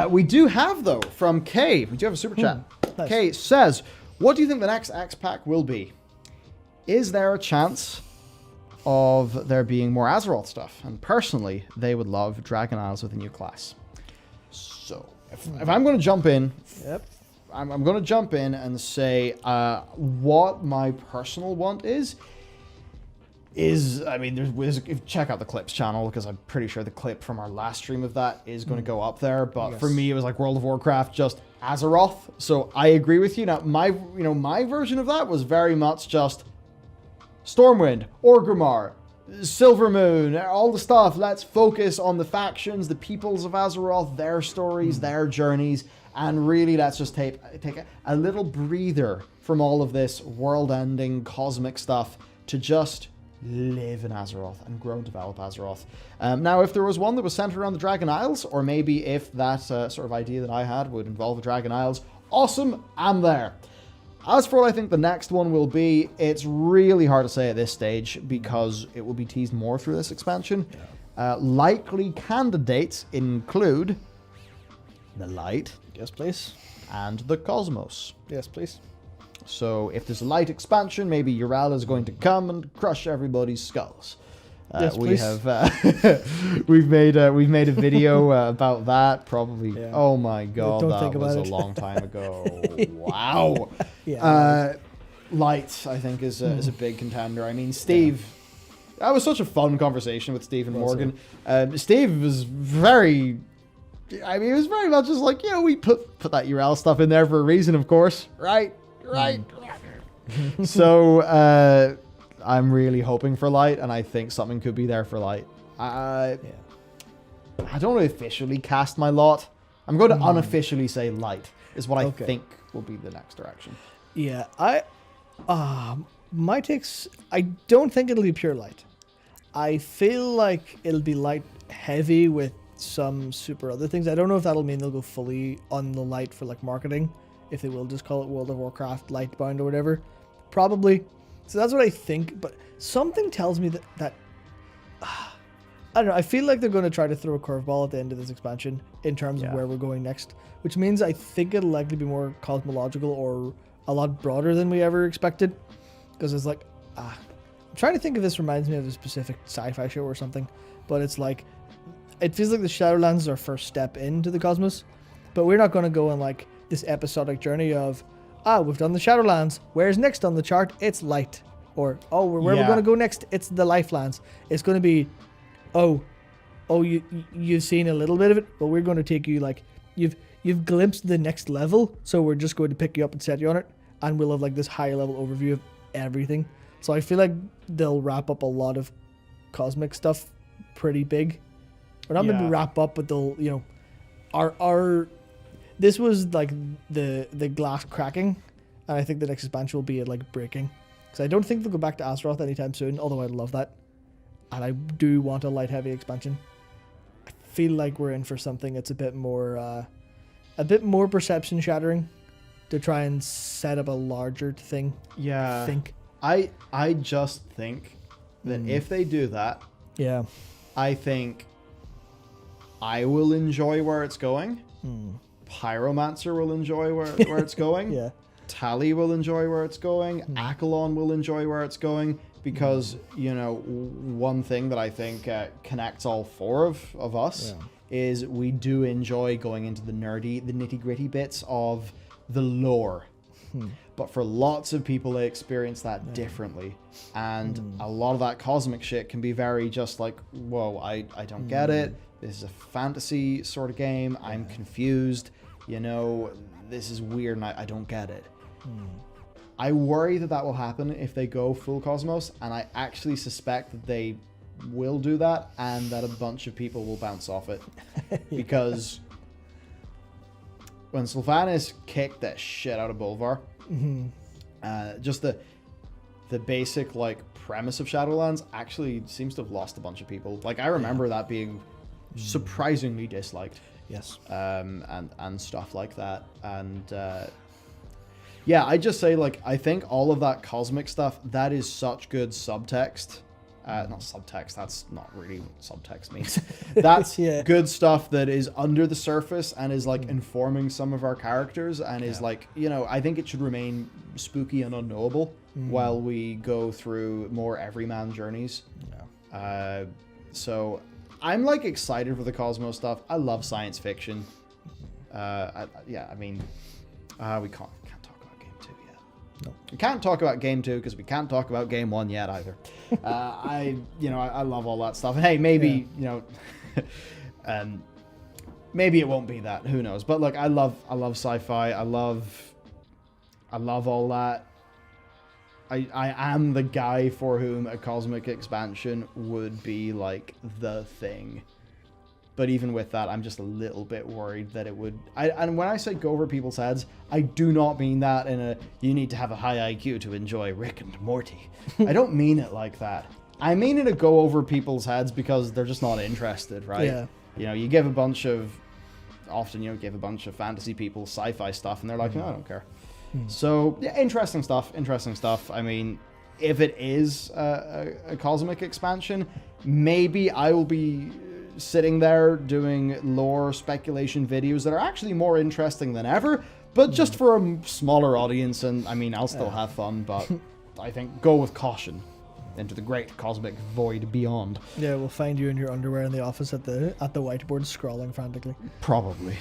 We do have, though, from Kay. We do have a super chat. Nice. Kay says, what do you think the next X pack will be? Is there a chance of there being more Azeroth stuff? And personally, they would love Dragon Isles with a new class. So, if I'm going to jump in, I'm going to jump in and say what my personal want is, I mean, check out the Clips channel, because I'm pretty sure the clip from our last stream of that is going to go up there. But for me, it was like World of Warcraft, just Azeroth. So I agree with you. Now, my version of that was very much just Stormwind, Orgrimmar, Silvermoon, all the stuff. Let's focus on the factions, the peoples of Azeroth, their stories, their journeys, and really let's just take a little breather from all of this world-ending cosmic stuff to just live in Azeroth and grow and develop Azeroth. Now, if there was one that was centered around the Dragon Isles, or maybe if that sort of idea that I had would involve the Dragon Isles, awesome, I'm there. As for what I think the next one will be, it's really hard to say at this stage because it will be teased more through this expansion. Likely candidates include the Light. Yes, please. And the Cosmos. Yes, please. So if there's a Light expansion, maybe Ural is going to come and crush everybody's skulls. Yes, we please. have we've made a video about that. Probably. Yeah. Oh my god, that was a long time ago. Wow. Light, I think, is a big contender. I mean, Steve. That was such a fun conversation with Steve and Morgan. Steve was very. I mean, it was very much just like, we put that URL stuff in there for a reason, of course, right. So I'm really hoping for Light, and I think something could be there for Light. I don't officially cast my lot. I'm going to unofficially say Light is what I think will be the next direction. Yeah, my takes, I don't think it'll be pure Light. I feel like it'll be Light heavy with some super other things. I don't know if that'll mean they'll go fully on the Light for like marketing, if they will just call it World of Warcraft Lightbound or whatever. Probably. So that's what I think, but something tells me that I don't know, I feel like they're going to try to throw a curveball at the end of this expansion in terms of where we're going next, which means I think it'll likely be more cosmological or a lot broader than we ever expected, because it's like, I'm trying to think if this reminds me of a specific sci-fi show or something, but it's like, it feels like the Shadowlands is our first step into the cosmos, but we're not going to go on like this episodic journey of, we've done the Shadowlands, where's next on the chart? It's Light. Or, where we're going to go next? It's the Lifelands. It's going to be, you've seen a little bit of it, but we're going to take you, like, you've glimpsed the next level, so we're just going to pick you up and set you on it, and we'll have, like, this high-level overview of everything. So I feel like they'll wrap up a lot of cosmic stuff pretty big. Or not maybe wrap up, but they'll, this was like the glass cracking, and I think the next expansion will be like breaking, because I don't think they'll go back to Azeroth anytime soon, although I'd love that, and I do want a light heavy expansion. I feel like we're in for something that's a bit more perception shattering to try and set up a larger thing. I think I just think that if they do that, I think I will enjoy where it's going. Pyromancer will enjoy where it's going. Tally will enjoy where it's going. Akalon will enjoy where it's going, because one thing that I think connects all four of us is we do enjoy going into the nitty gritty bits of the lore. But for lots of people, they experience that differently, and a lot of that cosmic shit can be very just like, whoa, I don't get it. This is a fantasy sort of game. I'm confused. This is weird and I don't get it. I worry that will happen if they go full Cosmos, and I actually suspect that they will do that and that a bunch of people will bounce off it. Because when Sylvanas kicked that shit out of Bolvar, just the basic like premise of Shadowlands actually seems to have lost a bunch of people. Like, I remember that being surprisingly disliked. Yes. And stuff like that. And I just say, like, I think all of that cosmic stuff, that is such good subtext Not subtext, that's not really what subtext means. That's Yeah. good stuff that is under the surface and is like informing some of our characters and is like, you know, I think it should remain spooky and unknowable while we go through more everyman journeys. So I'm like excited for the Cosmos stuff. I love science fiction. We can't talk about game 2 yet. No. We can't talk about game 2 because we can't talk about game 1 yet either. I love all that stuff. And hey, maybe maybe it won't be that. Who knows? But look, I love sci-fi. I love all that. I am the guy for whom a cosmic expansion would be like the thing. But even with that, I'm just a little bit worried that it would... And when I say go over people's heads, I do not mean that in a, you need to have a high IQ to enjoy Rick and Morty. I don't mean it like that. I mean it to go over people's heads because they're just not interested, right? Yeah. You know, you give a bunch of... Often, you know, give a bunch of fantasy people sci-fi stuff, and they're like, no, I don't care. So, yeah, interesting stuff. I mean, if it is a cosmic expansion, maybe I will be sitting there doing lore speculation videos that are actually more interesting than ever, but just for a smaller audience, and I mean, I'll still have fun, but I think go with caution into the great cosmic void beyond. Yeah, we'll find you in your underwear in the office at the whiteboard scrawling frantically. Probably.